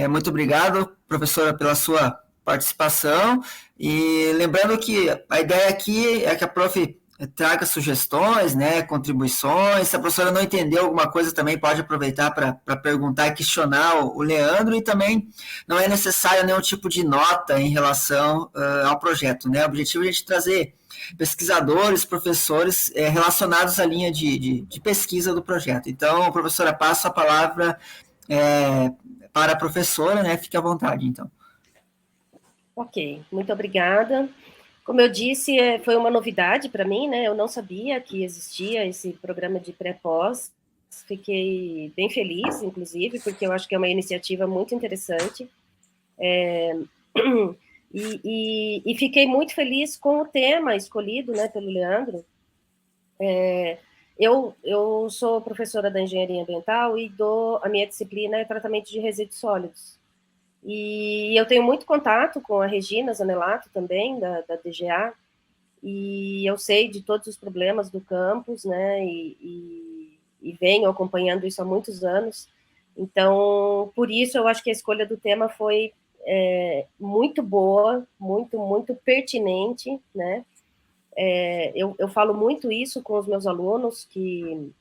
Speaker 1: muito obrigado, professora, pela sua participação. E lembrando que a ideia aqui é que a prof traga sugestões, né, contribuições. Se a professora não entendeu alguma coisa, também pode aproveitar para perguntar e questionar o Leandro, e também não é necessário nenhum tipo de nota em relação ao projeto, né? O objetivo é a gente trazer pesquisadores, professores relacionados à linha de pesquisa do projeto. Então, professora, passo a palavra para a professora, né? Fique à vontade, então.
Speaker 2: Ok, muito obrigada. Como eu disse, foi uma novidade para mim, né? Eu não sabia que existia esse programa de pré-pós. Fiquei bem feliz, inclusive, porque eu acho que é uma iniciativa muito interessante. E fiquei muito feliz com o tema escolhido, né, pelo Leandro. Eu sou professora da Engenharia Ambiental e a minha disciplina é tratamento de resíduos sólidos. E eu tenho muito contato com a Regina Zanelato também, da DGA, e eu sei de todos os problemas do campus, né, e venho acompanhando isso há muitos anos. Então, por isso, eu acho que a escolha do tema foi muito boa, muito pertinente, né. Eu falo muito isso com os meus alunos, e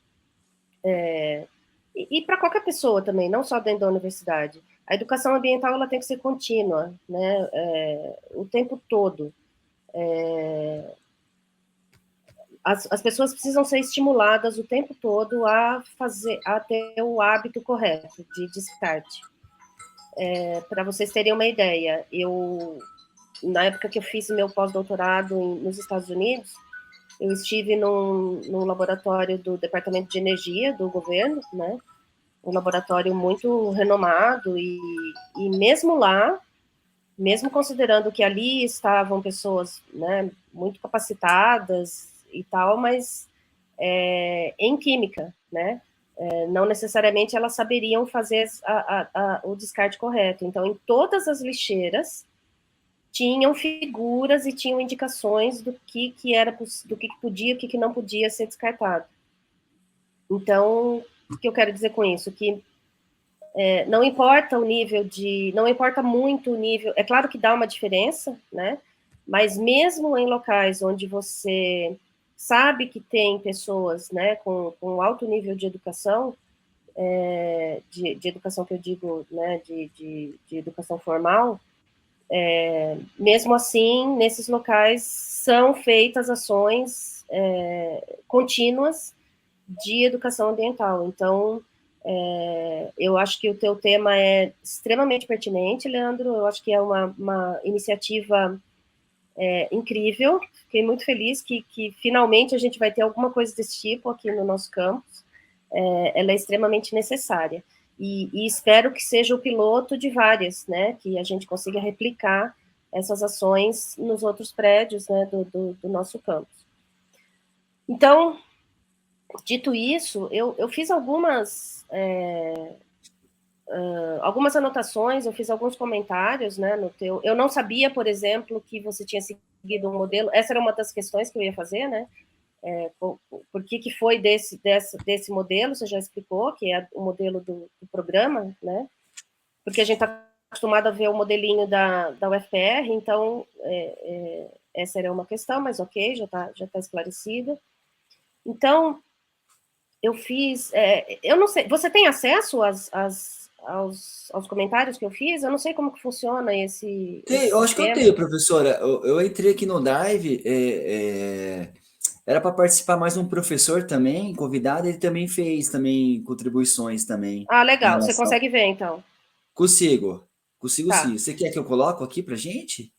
Speaker 2: para qualquer pessoa também, não só dentro da universidade. A educação ambiental ela tem que ser contínua, né, o tempo todo. As pessoas precisam ser estimuladas o tempo todo a ter o hábito correto de descarte. Para vocês terem uma ideia, na época que eu fiz meu pós-doutorado nos Estados Unidos, eu estive num laboratório do Departamento de Energia do governo, né? Um laboratório muito renomado, e mesmo lá, mesmo considerando que ali estavam pessoas, né, muito capacitadas e tal, mas em química, né, não necessariamente elas saberiam fazer o descarte correto. Então, em todas as lixeiras tinham figuras e tinham indicações do que podia, o que não podia ser descartado. Então, o que eu quero dizer com isso? Que não importa o nível não importa muito o nível, é claro que dá uma diferença, né? Mas mesmo em locais onde você sabe que tem pessoas, né, com alto nível de educação, de educação que eu digo, né, de educação formal, mesmo assim, nesses locais são feitas ações contínuas de educação ambiental. Então, eu acho que o teu tema é extremamente pertinente, Leandro. Eu acho que é uma iniciativa incrível. Fiquei muito feliz que finalmente a gente vai ter alguma coisa desse tipo aqui no nosso campus. Ela é extremamente necessária. E espero que seja o piloto de várias, né? Que a gente consiga replicar essas ações nos outros prédios, né, do nosso campus. Então, dito isso, eu fiz algumas anotações, eu fiz alguns comentários, né, no teu. Eu não sabia, por exemplo, que você tinha seguido um modelo. Essa era uma das questões que eu ia fazer, né? Por que foi desse modelo? Você já explicou que é o modelo do programa, né? Porque a gente está acostumado a ver o modelinho da UFR, então essa era uma questão, mas ok, já tá esclarecida. Então, eu fiz. Eu não sei, você tem acesso aos comentários que eu fiz? Eu não sei como que funciona esse
Speaker 3: Eu acho que eu
Speaker 2: sistema.
Speaker 3: tenho, professora. Eu entrei aqui no Drive, era para participar mais um professor também, convidado, ele também fez também contribuições também.
Speaker 2: Ah, legal. Você consegue ver, então?
Speaker 3: Consigo
Speaker 2: Tá.
Speaker 3: sim. Você quer que eu coloque aqui para gente?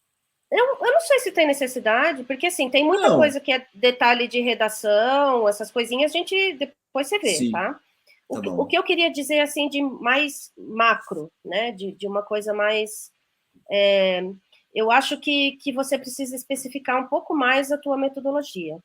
Speaker 2: Eu não sei se tem necessidade, porque, assim, tem muita
Speaker 3: Não,
Speaker 2: coisa que é detalhe de redação, essas coisinhas, a gente depois você vê,
Speaker 3: sim,
Speaker 2: tá?
Speaker 3: tá
Speaker 2: O
Speaker 3: bom.
Speaker 2: que eu queria dizer, assim, de mais macro, né, de uma coisa mais... eu acho que você precisa especificar um pouco mais a tua metodologia.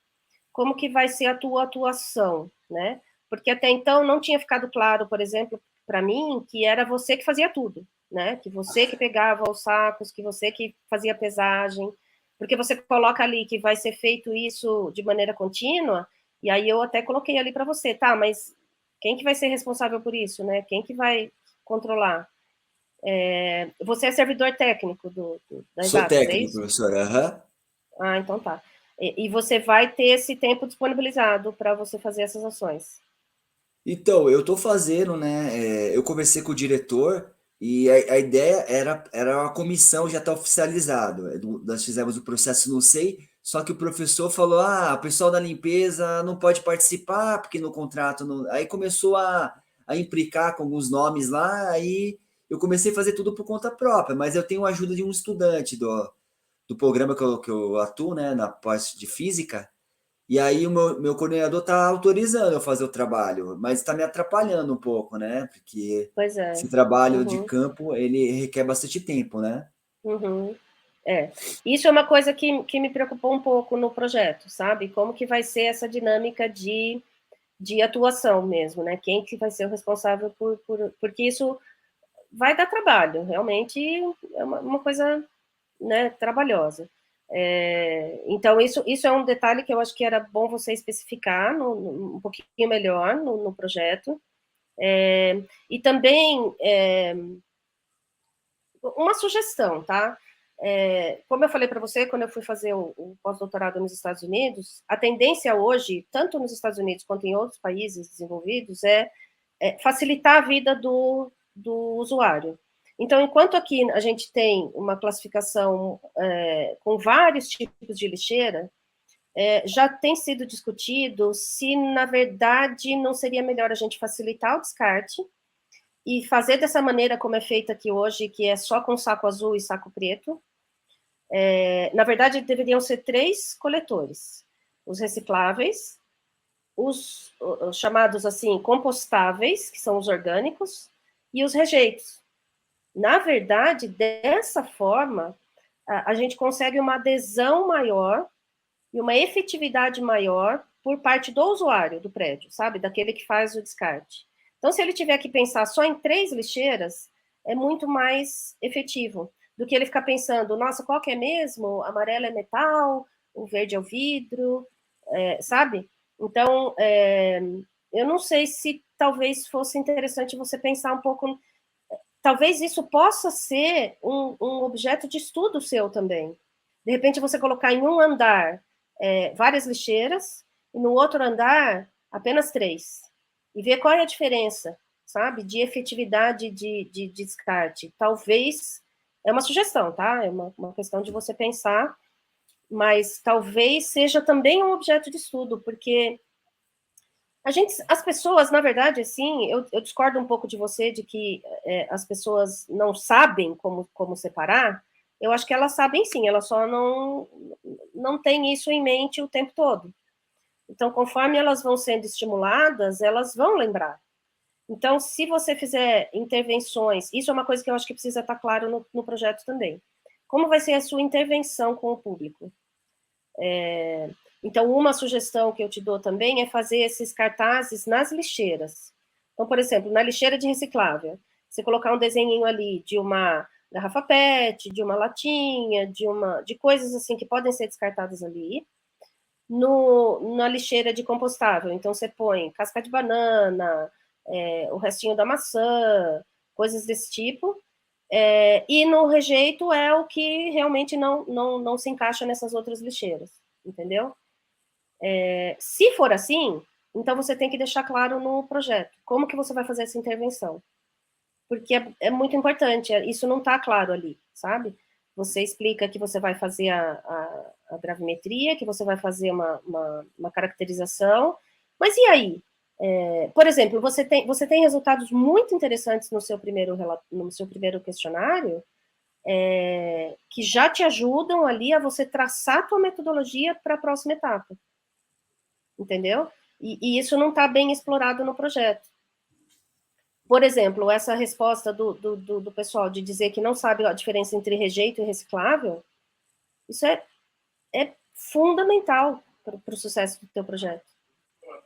Speaker 2: Como que vai ser a tua atuação, né? Porque até então não tinha ficado claro, por exemplo, para mim, que era você que fazia tudo, né? Que você que pegava os sacos, que você que fazia pesagem, porque você coloca ali que vai ser feito isso de maneira contínua, e aí eu até coloquei ali para você, tá, mas quem que vai ser responsável por isso, né? Quem que vai controlar? Você é servidor técnico da
Speaker 3: Sou
Speaker 2: Exatas, é
Speaker 3: técnico,
Speaker 2: isso?
Speaker 3: professora. Aham.
Speaker 2: Ah, então tá. E você vai ter esse tempo disponibilizado para você fazer essas ações.
Speaker 3: Então, eu estou fazendo, né? Eu conversei com o diretor e a ideia era uma comissão já está oficializado. Nós fizemos o processo no SEI, só que o professor falou: ah, o pessoal da limpeza não pode participar, porque no contrato. Aí começou a implicar com alguns nomes lá, aí eu comecei a fazer tudo por conta própria, mas eu tenho a ajuda de um estudante do programa que eu atuo, né, na parte de física. E aí o meu coordenador está autorizando eu fazer o trabalho, mas está me atrapalhando um pouco, né? Porque
Speaker 2: Pois é.
Speaker 3: esse trabalho de
Speaker 2: Uhum,
Speaker 3: campo, ele requer bastante tempo, né?
Speaker 2: uhum. É. Isso é uma coisa que me preocupou um pouco no projeto, sabe? Como que vai ser essa dinâmica de atuação mesmo, né? Quem que vai ser o responsável porque isso vai dar trabalho, realmente é uma coisa, né, trabalhosa. Então, isso é um detalhe que eu acho que era bom você especificar um pouquinho melhor no projeto. E também uma sugestão, tá? Como eu falei para você, quando eu fui fazer o pós-doutorado nos Estados Unidos, a tendência hoje, tanto nos Estados Unidos quanto em outros países desenvolvidos, é facilitar a vida do usuário. Então, enquanto aqui a gente tem uma classificação com vários tipos de lixeira, já tem sido discutido se, na verdade, não seria melhor a gente facilitar o descarte e fazer dessa maneira como é feita aqui hoje, que é só com saco azul e saco preto. Na verdade, deveriam ser 3 coletores: os recicláveis, os chamados assim compostáveis, que são os orgânicos, e os rejeitos. Na verdade, dessa forma, a gente consegue uma adesão maior e uma efetividade maior por parte do usuário do prédio, sabe? Daquele que faz o descarte. Então, se ele tiver que pensar só em 3 lixeiras, é muito mais efetivo do que ele ficar pensando, nossa, qual que é mesmo? Amarelo é metal, o verde é o vidro, sabe? Então, eu não sei se talvez fosse interessante você pensar um pouco. Talvez isso possa ser um objeto de estudo seu também. De repente, você colocar em um andar várias lixeiras, e no outro andar apenas 3. E ver qual é a diferença, sabe, de efetividade de descarte. Talvez, é uma sugestão, tá? É uma questão de você pensar, mas talvez seja também um objeto de estudo, porque as pessoas, na verdade, assim, eu discordo um pouco de você de que as pessoas não sabem como separar. Eu acho que elas sabem sim, elas só não têm isso em mente o tempo todo. Então, conforme elas vão sendo estimuladas, elas vão lembrar. Então, se você fizer intervenções, isso é uma coisa que eu acho que precisa estar claro no projeto também. Como vai ser a sua intervenção com o público? Então, uma sugestão que eu te dou também é fazer esses cartazes nas lixeiras. Então, por exemplo, na lixeira de reciclável, você colocar um desenhinho ali de uma garrafa PET, de uma latinha, de coisas assim que podem ser descartadas ali. Na lixeira de compostável, então você põe casca de banana, o restinho da maçã, coisas desse tipo. E no rejeito é o que realmente não se encaixa nessas outras lixeiras, entendeu? Se for assim, então você tem que deixar claro no projeto como que você vai fazer essa intervenção, porque é muito importante, isso não está claro ali, sabe? Você explica que você vai fazer a gravimetria, que você vai fazer uma caracterização, mas e aí? Por exemplo, você tem resultados muito interessantes no seu primeiro questionário, que já te ajudam ali a você traçar a tua metodologia para a próxima etapa. Entendeu? E isso não está bem explorado no projeto. Por exemplo, essa resposta do pessoal de dizer que não sabe a diferença entre rejeito e reciclável, isso é fundamental para o sucesso do teu projeto.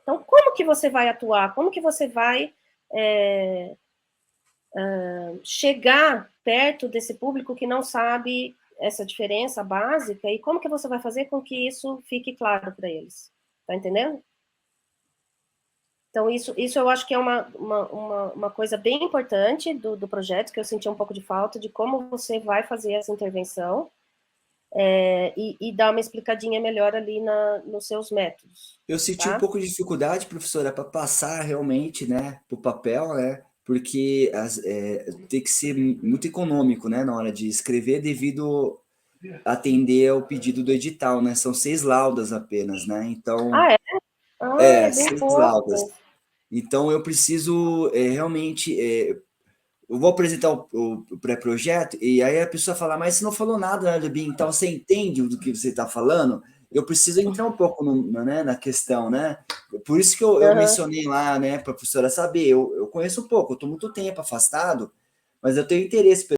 Speaker 2: Então, como que você vai atuar? Como que você vai chegar perto desse público que não sabe essa diferença básica e como que você vai fazer com que isso fique claro para eles? Tá entendendo? Então, isso eu acho que é uma coisa bem importante do projeto, que eu senti um pouco de falta, de como você vai fazer essa intervenção e dar uma explicadinha melhor ali nos seus métodos.
Speaker 3: Eu senti
Speaker 2: tá?
Speaker 3: um pouco de dificuldade, professora, para passar realmente, né, para o papel, né, porque tem que ser muito econômico, né, na hora de escrever, devido a atender ao pedido do edital, né, são 6 laudas apenas, né, então...
Speaker 2: É bem
Speaker 3: 6 laudas.
Speaker 2: pouco.
Speaker 3: Então, eu preciso realmente... eu vou apresentar o pré-projeto, e aí a pessoa fala, mas você não falou nada, né, Lebin? Então, você entende do que você está falando? Eu preciso entrar um pouco na questão, né? Por isso que eu mencionei lá, né, para a professora saber. Eu conheço um pouco, eu estou muito tempo afastado, mas eu tenho interesse